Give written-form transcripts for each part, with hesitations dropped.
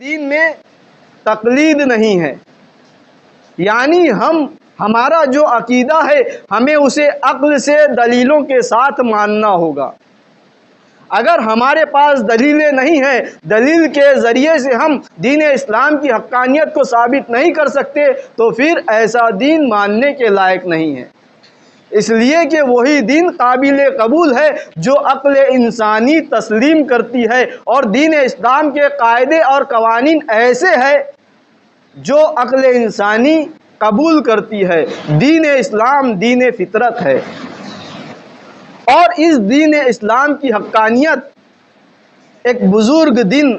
دین میں تقلید نہیں ہے، یعنی ہمارا جو عقیدہ ہے ہمیں اسے عقل سے دلیلوں کے ساتھ ماننا ہوگا۔ اگر ہمارے پاس دلیلیں نہیں ہیں، دلیل کے ذریعے سے ہم دین اسلام کی حقانیت کو ثابت نہیں کر سکتے، تو پھر ایسا دین ماننے کے لائق نہیں ہے۔ اس لیے کہ وہی دین قابل قبول ہے جو عقل انسانی تسلیم کرتی ہے، اور دین اسلام کے قاعدے اور قوانین ایسے ہیں جو عقل انسانی قبول کرتی ہے۔ دین اسلام دین فطرت ہے، اور اس دین اسلام کی حقانیت ایک بزرگ دن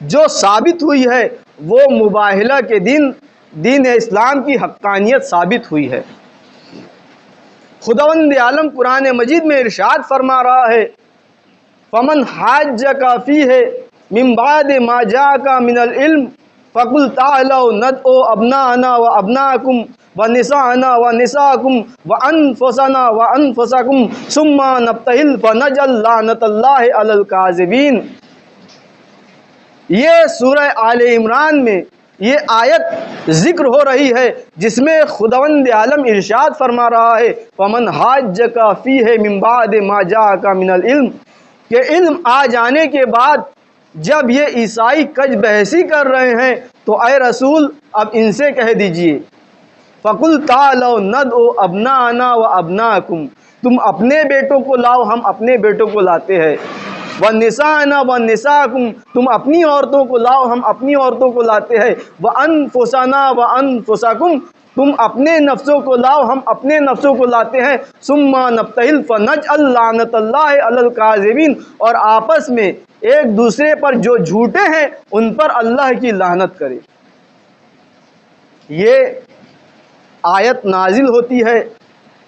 جو ثابت ہوئی ہے وہ مباہلہ کے دن دین اسلام کی حقانیت ثابت ہوئی ہے۔ خداوند عالم قرآن مجید میں ارشاد فرما رہا ہے، فمن حاجک فیہ من بعد ما جاءک من العلم فقل تعالوا ندعو ابناءنا وابناءکم ونساءنا ونساءکم وانفسنا وانفسکم ثم نبتہل فنجعل لعنۃ اللہ علی الکاذبین۔ یہ سورہ آل عمران میں یہ آیت ذکر ہو رہی ہے جس میں خداوند عالم ارشاد فرما رہا ہے، فمن حاجک فیہ من بعد ما جاءک من العلم، کہ علم آ جانے کے بعد جب یہ عیسائی کج بحثی کر رہے ہیں تو اے رسول اب ان سے کہہ دیجئے، فَقُلْ تَعَالَوْا نَدْعُو أَبْنَاءَنَا وَأَبْنَاءَكُمْ، تم اپنے بیٹوں کو لاؤ ہم اپنے بیٹوں کو لاتے ہیں، وَنِسَاءَنَا وَنِسَاءَكُمْ، تم اپنی عورتوں کو لاؤ ہم اپنی عورتوں کو لاتے ہیں، وَأَنفُسَنَا وَأَنفُسَكُمْ، تم اپنے نفسوں کو لاؤ ہم اپنے نفسوں کو لاتے ہیں، ثُمَّ نَبْتَہِلْ فَنَجْعَلْ لَعْنَةَ اللَّهِ عَلَى الْكَاذِبِينَ، اور آپس میں ایک دوسرے پر جو جھوٹے ہیں ان پر اللہ کی لعنت کرے۔ یہ آیت نازل ہوتی ہے،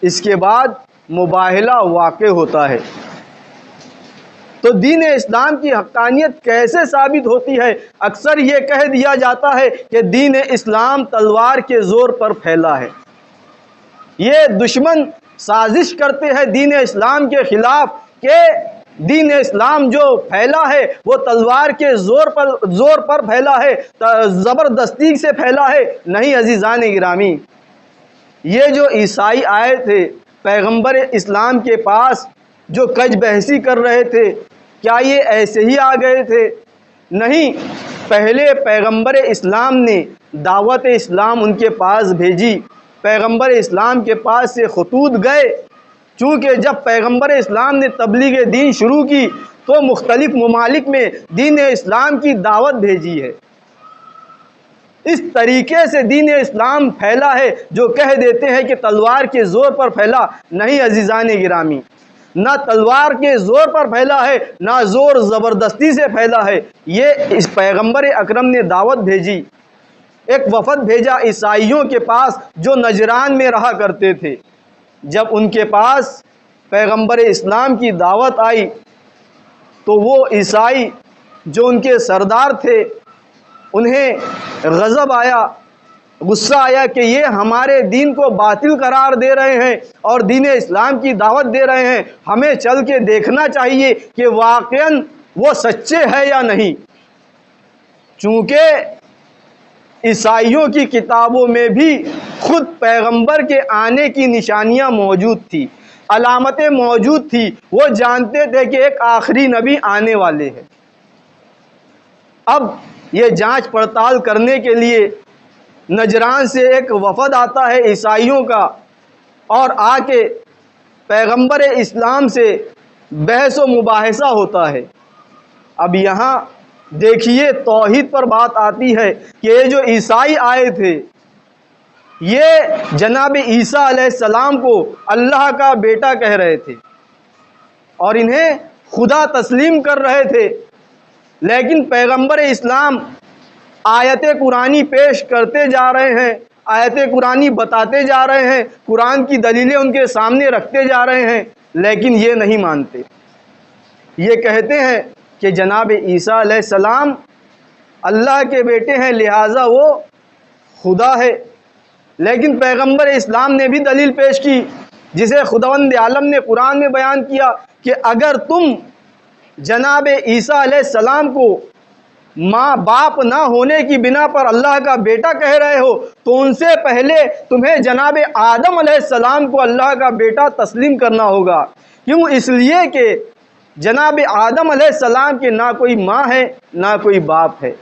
اس کے بعد مباہلہ واقع ہوتا ہے۔ تو دین اسلام کی حقانیت کیسے ثابت ہوتی ہے؟ اکثر یہ کہہ دیا جاتا ہے کہ دین اسلام تلوار کے زور پر پھیلا ہے۔ یہ دشمن سازش کرتے ہیں دین اسلام کے خلاف کہ دین اسلام جو پھیلا ہے وہ تلوار کے زور پر پھیلا ہے، زبردستی سے پھیلا ہے۔ نہیں عزیزان گرامی، یہ جو عیسائی آئے تھے پیغمبر اسلام کے پاس جو کج بحثی کر رہے تھے، کیا یہ ایسے ہی آ گئے تھے؟ نہیں، پہلے پیغمبر اسلام نے دعوت اسلام ان کے پاس بھیجی، پیغمبر اسلام کے پاس سے خطوط گئے، چونکہ جب پیغمبر اسلام نے تبلیغ دین شروع کی تو مختلف ممالک میں دین اسلام کی دعوت بھیجی ہے۔ اس طریقے سے دین اسلام پھیلا ہے جو کہہ دیتے ہیں کہ تلوار کے زور پر پھیلا۔ نہیں عزیزان گرامی، نہ تلوار کے زور پر پھیلا ہے نہ زور زبردستی سے پھیلا ہے۔ یہ اس پیغمبر اکرم نے دعوت بھیجی، ایک وفد بھیجا عیسائیوں کے پاس جو نجران میں رہا کرتے تھے۔ جب ان کے پاس پیغمبر اسلام کی دعوت آئی تو وہ عیسائی جو ان کے سردار تھے انہیں غضب آیا، غصہ آیا کہ یہ ہمارے دین کو باطل قرار دے رہے ہیں اور دین اسلام کی دعوت دے رہے ہیں، ہمیں چل کے دیکھنا چاہیے کہ واقعاً وہ سچے ہیں یا نہیں۔ چونکہ عیسائیوں کی کتابوں میں بھی خود پیغمبر کے آنے کی نشانیاں موجود تھی، علامتیں موجود تھی، وہ جانتے تھے کہ ایک آخری نبی آنے والے ہیں۔ اب یہ جانچ پڑتال کرنے کے لیے نجران سے ایک وفد آتا ہے عیسائیوں کا، اور آ کے پیغمبر اسلام سے بحث و مباحثہ ہوتا ہے۔ اب یہاں دیکھیے توحید پر بات آتی ہے کہ یہ جو عیسائی آئے تھے یہ جناب عیسیٰ علیہ السلام کو اللہ کا بیٹا کہہ رہے تھے اور انہیں خدا تسلیم کر رہے تھے، لیکن پیغمبر اسلام آیت قرآنی پیش کرتے جا رہے ہیں، آیت قرآنی بتاتے جا رہے ہیں، قرآن کی دلیلیں ان کے سامنے رکھتے جا رہے ہیں، لیکن یہ نہیں مانتے۔ یہ کہتے ہیں کہ جناب عیسیٰ علیہ السلام اللہ کے بیٹے ہیں لہٰذا وہ خدا ہے، لیکن پیغمبر اسلام نے بھی دلیل پیش کی جسے خداوند عالم نے قرآن میں بیان کیا کہ اگر تم جناب عیسیٰ علیہ السلام کو ماں باپ نہ ہونے کی بنا پر اللہ کا بیٹا کہہ رہے ہو تو ان سے پہلے تمہیں جناب آدم علیہ السلام کو اللہ کا بیٹا تسلیم کرنا ہوگا۔ کیوں؟ اس لیے کہ جناب آدم علیہ السلام کے نہ کوئی ماں ہے نہ کوئی باپ ہے۔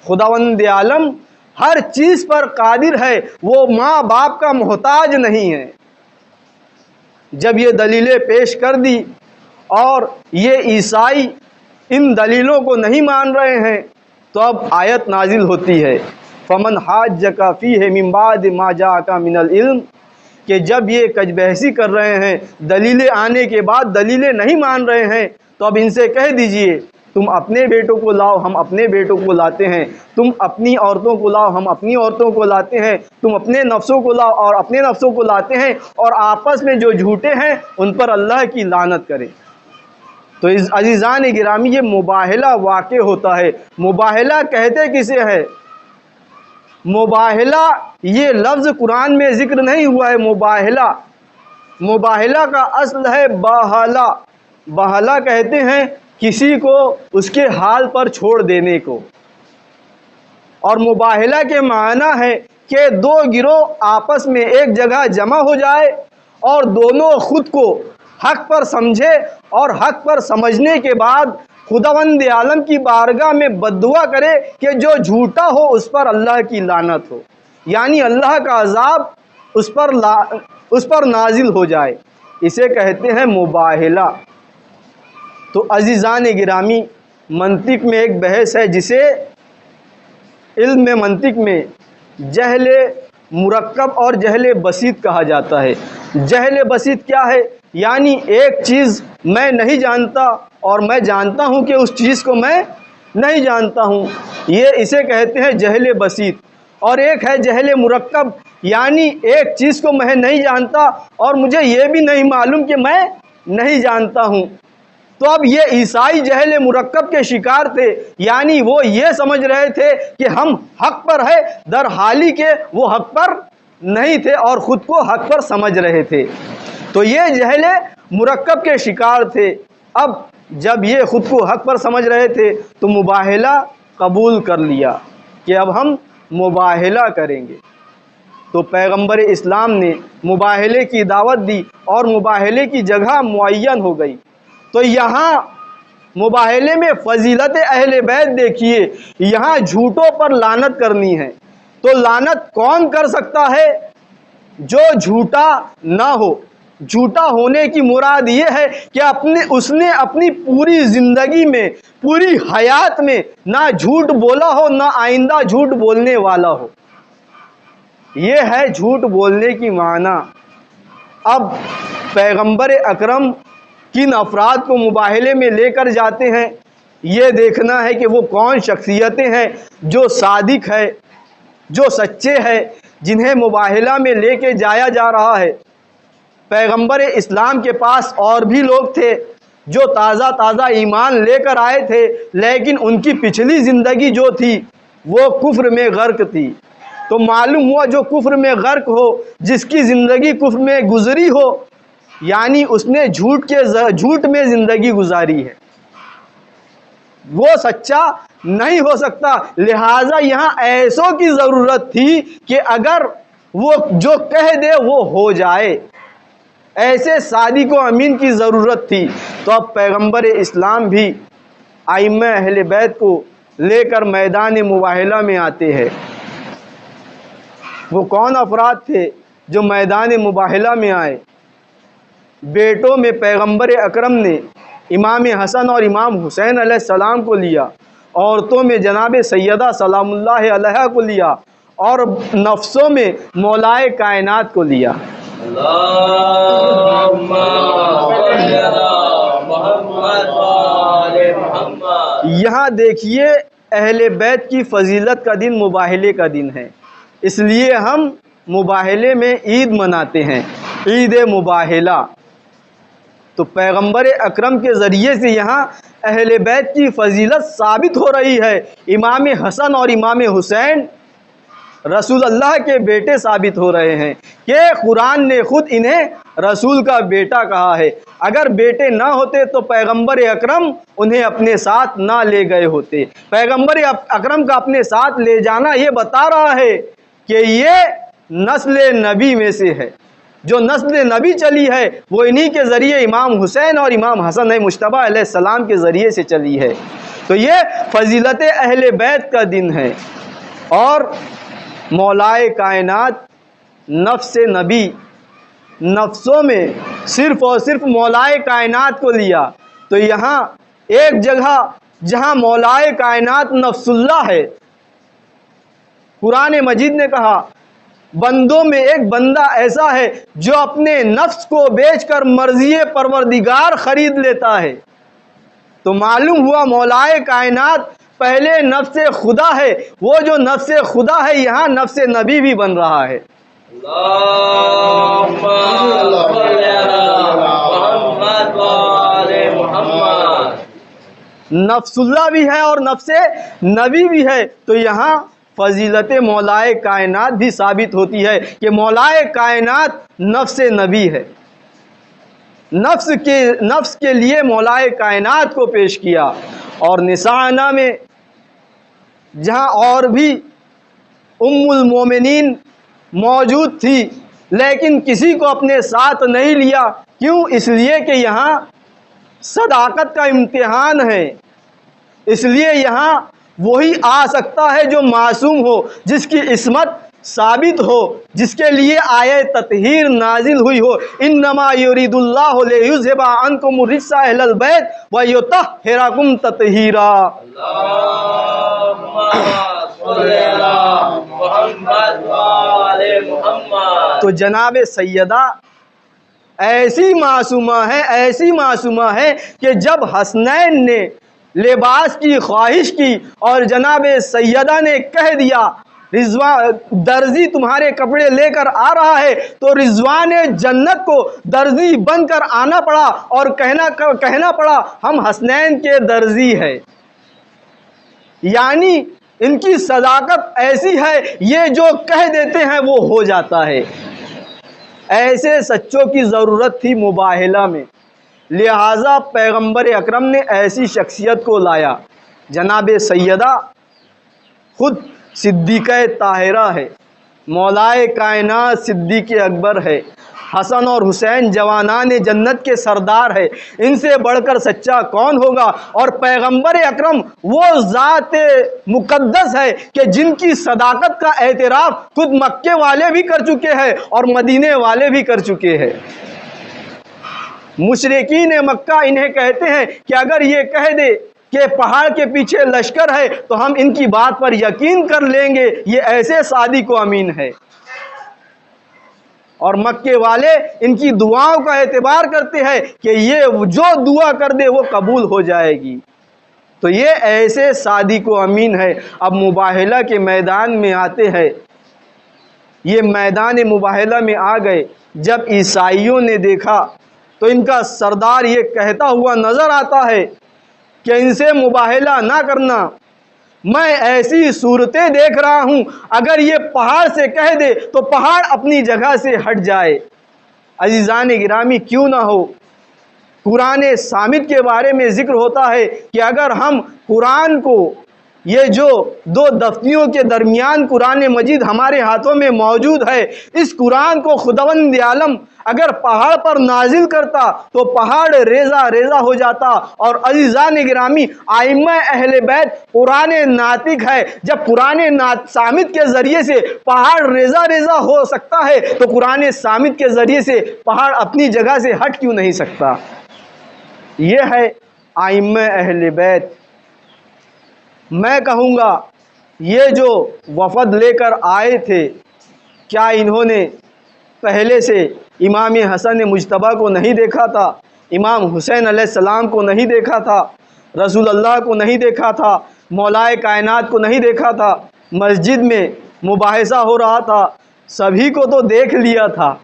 خداوند عالم ہر چیز پر قادر ہے، وہ ماں باپ کا محتاج نہیں ہے۔ جب یہ دلیلیں پیش کر دی اور یہ عیسائی ان دلیلوں کو نہیں مان رہے ہیں تو اب آیت نازل ہوتی ہے فمن حاجک فیہ من بعد ما جاءک من العلم، کہ جب یہ کج بحثی کر رہے ہیں، دلیلیں آنے کے بعد دلیلیں نہیں مان رہے ہیں، تو اب ان سے کہہ دیجئے تم اپنے بیٹوں کو لاؤ، ہم اپنے بیٹوں کو لاتے ہیں، تم اپنی عورتوں کو لاؤ، ہم اپنی عورتوں کو لاتے ہیں، تم اپنے نفسوں کو لاؤ اور اپنے نفسوں کو لاتے ہیں، اور آپس میں جو جھوٹے ہیں ان پر اللہ کی لعنت کریں۔ تو عزیزان گرامی، یہ مباہلہ واقع ہوتا ہے۔ مباہلہ کہتے کسے ہے؟ مباہلہ یہ لفظ قرآن میں ذکر نہیں ہوا ہے۔ مباہلہ کا اصل ہے باہلہ۔ باہلہ کہتے ہیں کسی کو اس کے حال پر چھوڑ دینے کو، اور مباہلہ کے معنی ہے کہ دو گروہ آپس میں ایک جگہ جمع ہو جائے اور دونوں خود کو حق پر سمجھے، اور حق پر سمجھنے کے بعد خداوند عالم کی بارگاہ میں بددعا کرے کہ جو جھوٹا ہو اس پر اللہ کی لعنت ہو، یعنی اللہ کا عذاب اس پر نازل ہو جائے۔ اسے کہتے ہیں مباہلہ۔ تو عزیزان گرامی، منطق میں ایک بحث ہے جسے علم میں منطق میں جہل مرکب اور جہل بسیط کہا جاتا ہے۔ جہل بسیط کیا ہے؟ یعنی ایک چیز میں نہیں جانتا اور میں جانتا ہوں کہ اس چیز کو میں نہیں جانتا ہوں، اسے کہتے ہیں جہل بسیط۔ اور ایک ہے جہل مرکب، یعنی ایک چیز کو میں نہیں جانتا اور مجھے یہ بھی نہیں معلوم کہ میں نہیں جانتا ہوں۔ تو اب یہ عیسائی جہل مرکب کے شکار تھے، یعنی وہ یہ سمجھ رہے تھے کہ ہم حق پر ہے، در حالی کہ وہ حق پر نہیں تھے اور خود کو حق پر سمجھ رہے تھے۔ تو یہ جہل مرکب کے شکار تھے۔ اب جب یہ خود کو حق پر سمجھ رہے تھے تو مباہلہ قبول کر لیا کہ اب ہم مباہلہ کریں گے۔ تو پیغمبر اسلام نے مباہلے کی دعوت دی اور مباہلے کی جگہ معین ہو گئی۔ تو یہاں مباہلے میں فضیلت اہل بیت دیکھیے، یہاں جھوٹوں پر لعنت کرنی ہے۔ تو لعنت کون کر سکتا ہے؟ جو جھوٹا نہ ہو۔ جھوٹا ہونے کی مراد یہ ہے کہ اس نے اپنی پوری زندگی میں، پوری حیات میں نہ جھوٹ بولا ہو، نہ آئندہ جھوٹ بولنے والا ہو۔ یہ ہے جھوٹ بولنے کی معنی۔ اب پیغمبر اکرم کن افراد کو مباہلے میں لے کر جاتے ہیں، یہ دیکھنا ہے کہ وہ کون شخصیتیں ہیں جو صادق ہے، جو سچے ہیں، جنہیں مباہلہ میں لے کے جایا جا رہا ہے۔ پیغمبر اسلام کے پاس اور بھی لوگ تھے جو تازہ ایمان لے کر آئے تھے، لیکن ان کی پچھلی زندگی جو تھی وہ کفر میں غرق تھی۔ تو معلوم ہوا جو کفر میں غرق ہو، جس کی زندگی کفر میں گزری ہو، یعنی اس نے جھوٹ میں زندگی گزاری ہے، وہ سچا نہیں ہو سکتا۔ لہٰذا یہاں ایسوں کی ضرورت تھی کہ اگر وہ جو کہہ دے وہ ہو جائے، ایسے صادق و امین کی ضرورت تھی۔ تو اب پیغمبر اسلام بھی ائمہ اہل بیت کو لے کر میدان مباہلہ میں آتے ہیں۔ وہ کون افراد تھے جو میدان مباہلہ میں آئے؟ بیٹوں میں پیغمبر اکرم نے امام حسن اور امام حسین علیہ السلام کو لیا، عورتوں میں جناب سیدہ سلام اللہ علیہا کو لیا، اور نفسوں میں مولائے کائنات کو لیا۔ یہاں دیکھیے اہل بیت کی فضیلت کا دن مباہلے کا دن ہے، اس لیے ہم مباہلے میں عید مناتے ہیں، عید مباہلہ۔ تو پیغمبر اکرم کے ذریعے سے یہاں اہل بیت کی فضیلت ثابت ہو رہی ہے۔ امام حسن اور امام حسین رسول اللہ کے بیٹے ثابت ہو رہے ہیں کہ قرآن نے خود انہیں رسول کا بیٹا کہا ہے۔ اگر بیٹے نہ ہوتے تو پیغمبر اکرم انہیں اپنے ساتھ نہ لے گئے ہوتے۔ پیغمبر اکرم کا اپنے ساتھ لے جانا یہ بتا رہا ہے کہ یہ نسل نبی میں سے ہے۔ جو نسل نبی چلی ہے وہ انہی کے ذریعے امام حسین اور امام حسن مجتبیٰ علیہ السلام کے ذریعے سے چلی ہے۔ تو یہ فضیلت اہل بیت کا دن ہے۔ اور مولائے کائنات نفس نبی، نفسوں میں صرف اور صرف مولائے کائنات کو لیا، تو یہاں ایک جگہ جہاں مولائے کائنات نفس اللہ ہے، قرآن مجید نے کہا بندوں میں ایک بندہ ایسا ہے جو اپنے نفس کو بیچ کر مرضی پروردگار خرید لیتا ہے۔ تو معلوم ہوا مولائے کائنات پہلے نفس خدا ہے، وہ جو نفس خدا ہے یہاں نفس نبی بھی بن رہا ہے۔ نفس اللہ بھی ہے اور نفس نبی بھی ہے، تو یہاں فضیلت مولائے کائنات بھی ثابت ہوتی ہے کہ مولائے کائنات نفس نبی ہے۔ نفس کے لیے مولائے کائنات کو پیش کیا۔ اور نساء میں جہاں اور بھی ام المومنین موجود تھی لیکن کسی کو اپنے ساتھ نہیں لیا، کیوں؟ اس لیے کہ یہاں صداقت کا امتحان ہے، اس لیے یہاں وہی آ سکتا ہے جو معصوم ہو، جس کی عصمت ثابت ہو، جس کے لیے آیہ تطہیر نازل ہوئی ہو۔ انما یرید اللہ لیذھب عنکم الرجس اہل البیت ویطہرکم تطہیرا۔ تو جناب سیدہ ایسی معصومہ ہے کہ جب حسنین نے لباس کی خواہش کی اور جناب سیدہ نے کہہ دیا درزی تمہارے کپڑے لے کر آ رہا ہے، تو رضوان جنت کو درزی بن کر آنا پڑا اور کہنا پڑا ہم حسنین کے درزی ہیں۔ یعنی ان کی صداقت ایسی ہے، یہ جو کہہ دیتے ہیں وہ ہو جاتا ہے۔ ایسے سچوں کی ضرورت تھی مباہلہ میں، لہٰذا پیغمبر اکرم نے ایسی شخصیت کو لایا۔ جناب سیدہ خود صدیقہ طاہرہ ہے، مولائے کائنات صدیق اکبر ہے، حسن اور حسین جوانان جنت کے سردار ہے، ان سے بڑھ کر سچا کون ہوگا؟ اور پیغمبر اکرم وہ ذات مقدس ہے کہ جن کی صداقت کا اعتراف خود مکے والے بھی کر چکے ہیں اور مدینے والے بھی کر چکے ہیں۔ مشرکین مکہ انہیں کہتے ہیں کہ اگر یہ کہہ دے کہ پہاڑ کے پیچھے لشکر ہے تو ہم ان کی بات پر یقین کر لیں گے، یہ ایسے صادق و امین ہے۔ اور مکے والے ان کی دعاؤں کا اعتبار کرتے ہیں کہ یہ جو دعا کر دے وہ قبول ہو جائے گی۔ تو یہ ایسے صادق و امین ہے۔ اب مباہلہ کے میدان میں آتے ہیں، یہ میدان مباہلہ میں آ گئے۔ جب عیسائیوں نے دیکھا تو ان کا سردار یہ کہتا ہوا نظر آتا ہے کہ ان سے مباہلہ نہ کرنا، میں ایسی صورتیں دیکھ رہا ہوں اگر یہ پہاڑ سے کہہ دے تو پہاڑ اپنی جگہ سے ہٹ جائے۔ عزیزان گرامی، کیوں نہ ہو، قرآن صامت کے بارے میں ذکر ہوتا ہے کہ اگر ہم قرآن کو، یہ جو دو دفتیوں کے درمیان قرآن مجید ہمارے ہاتھوں میں موجود ہے، اس قرآن کو خداوند عالم اگر پہاڑ پر نازل کرتا تو پہاڑ ریزہ ریزہ ہو جاتا۔ اور عزیزان گرامی، ائمہ اہل بیت قرآن ناطق ہے، جب قرآن صامت کے ذریعے سے پہاڑ ریزہ ریزہ ہو سکتا ہے تو قرآن صامت کے ذریعے سے پہاڑ اپنی جگہ سے ہٹ کیوں نہیں سکتا؟ یہ ہے ائمہ اہل بیت۔ میں کہوں گا یہ جو وفد لے کر آئے تھے، کیا انہوں نے پہلے سے امام حسن مجتبیٰ کو نہیں دیکھا تھا؟ امام حسین علیہ السلام کو نہیں دیکھا تھا؟ رسول اللہ کو نہیں دیکھا تھا؟ مولائے کائنات کو نہیں دیکھا تھا؟ مسجد میں مباحثہ ہو رہا تھا، سبھی کو تو دیکھ لیا تھا،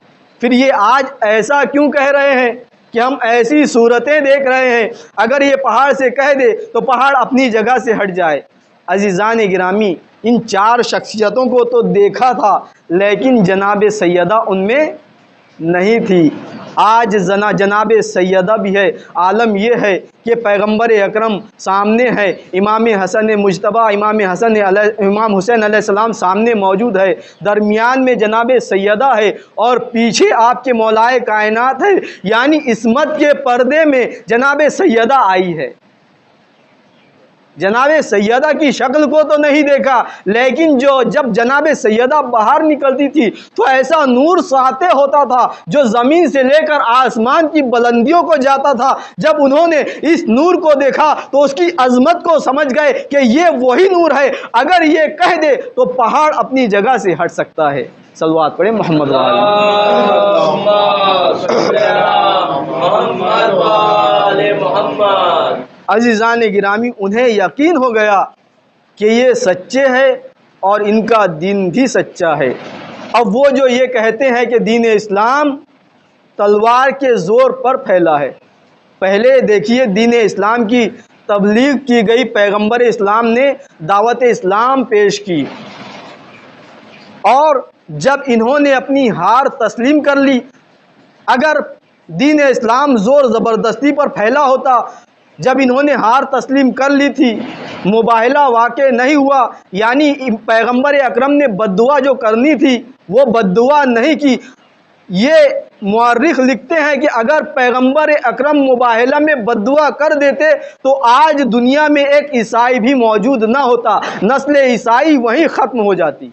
پھر یہ آج ایسا کیوں کہہ رہے ہیں کہ ہم ایسی صورتیں دیکھ رہے ہیں اگر یہ پہاڑ سے کہہ دے تو پہاڑ اپنی جگہ سے ہٹ جائے؟ عزیزان گرامی، ان چار شخصیتوں کو تو دیکھا تھا لیکن جناب سیدہ ان میں نہیں تھی۔ آج جناب سیدہ بھی ہے۔ عالم یہ ہے کہ پیغمبر اکرم سامنے ہے، امام حسن مجتبیٰ امام حسین علیہ السلام سامنے موجود ہے، درمیان میں جناب سیدہ ہے اور پیچھے آپ کے مولائے کائنات ہے، یعنی عصمت کے پردے میں جناب سیدہ آئی ہے۔ جناب سیدہ کی شکل کو تو نہیں دیکھا، لیکن جب جناب سیدہ باہر نکلتی تھی تو ایسا نور ساطع ہوتا تھا جو زمین سے لے کر آسمان کی بلندیوں کو جاتا تھا۔ جب انہوں نے اس نور کو دیکھا تو اس کی عظمت کو سمجھ گئے کہ یہ وہی نور ہے، اگر یہ کہہ دے تو پہاڑ اپنی جگہ سے ہٹ سکتا ہے۔ صلوات پڑھیں محمد محمد۔ عزیزان گرامی، انہیں یقین ہو گیا کہ یہ سچے ہیں اور ان کا دین بھی سچا ہے۔ اب وہ جو یہ کہتے ہیں کہ دین اسلام تلوار کے زور پر پھیلا ہے، پہلے دیکھیے دین اسلام کی تبلیغ کی گئی، پیغمبر اسلام نے دعوت اسلام پیش کی، اور جب انہوں نے اپنی ہار تسلیم کر لی، اگر دین اسلام زور زبردستی پر پھیلا ہوتا، جب انہوں نے ہار تسلیم کر لی تھی، مباہلہ واقع نہیں ہوا، یعنی پیغمبر اکرم نے بد دعا جو کرنی تھی وہ بد دعا نہیں کی۔ یہ مورخ لکھتے ہیں کہ اگر پیغمبر اکرم مباہلہ میں بد دعا کر دیتے تو آج دنیا میں ایک عیسائی بھی موجود نہ ہوتا، نسل عیسائی وہیں ختم ہو جاتی،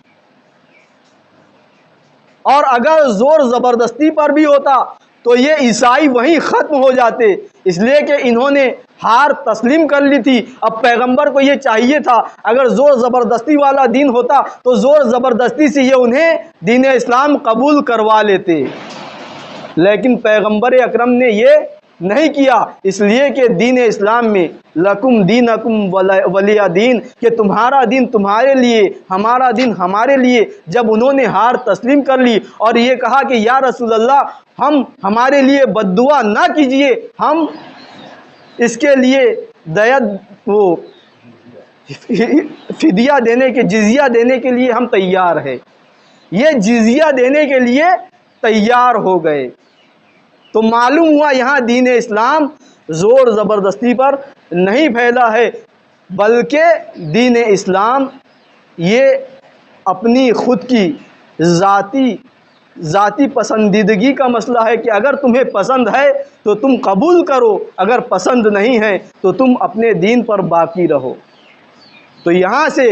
اور اگر زور زبردستی پر بھی ہوتا تو یہ عیسائی وہیں ختم ہو جاتے، اس لیے کہ انہوں نے ہار تسلیم کر لی تھی۔ اب پیغمبر کو یہ چاہیے تھا اگر زور زبردستی والا دین ہوتا تو زور زبردستی سے یہ انہیں دین اسلام قبول کروا لیتے، لیکن پیغمبر اکرم نے یہ نہیں کیا، اس لیے کہ دین اسلام میں لکم دینکم ولی دین، کہ تمہارا دین تمہارے لیے، ہمارا دین ہمارے لیے۔ جب انہوں نے ہار تسلیم کر لی اور یہ کہا کہ یا رسول اللہ ہمارے لیے بد دعا نہ کیجئے، ہم اس کے لیے فدیہ دینے کے، جزیہ دینے کے لیے ہم تیار ہیں، یہ جزیہ دینے کے لیے تیار ہو گئے، تو معلوم ہوا یہاں دین اسلام زور زبردستی پر نہیں پھیلا ہے، بلکہ دین اسلام یہ اپنی خود کی ذاتی پسندیدگی کا مسئلہ ہے کہ اگر تمہیں پسند ہے تو تم قبول کرو، اگر پسند نہیں ہے تو تم اپنے دین پر باقی رہو۔ تو یہاں سے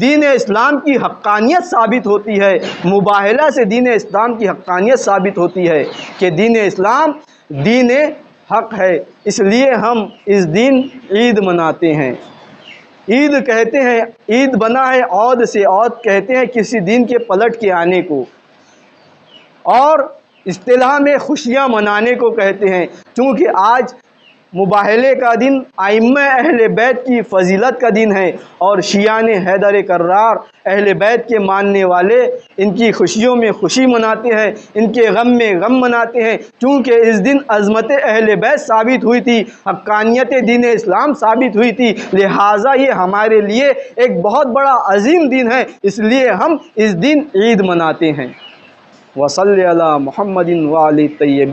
دین اسلام کی حقانیت ثابت ہوتی ہے، مباہلہ سے دین اسلام کی حقانیت ثابت ہوتی ہے کہ دین اسلام دین حق ہے، اس لیے ہم اس دن عید مناتے ہیں۔ عید کہتے ہیں، عید بنا ہے عود سے، عود کہتے ہیں کسی دن کے پلٹ کے آنے کو، اور اصطلاح میں خوشیاں منانے کو کہتے ہیں، چونکہ آج مباہلے کا دن ائمہ اہل بیت کی فضیلت کا دن ہے، اور شیعان حیدر کرار اہل بیت کے ماننے والے ان کی خوشیوں میں خوشی مناتے ہیں، ان کے غم میں غم مناتے ہیں، چونکہ اس دن عظمت اہل بیت ثابت ہوئی تھی، حقانیت دین اسلام ثابت ہوئی تھی، لہٰذا یہ ہمارے لیے ایک بہت بڑا عظیم دن ہے، اس لیے ہم اس دن عید مناتے ہیں۔ وصلی علی محمد وآلہ الطیبین۔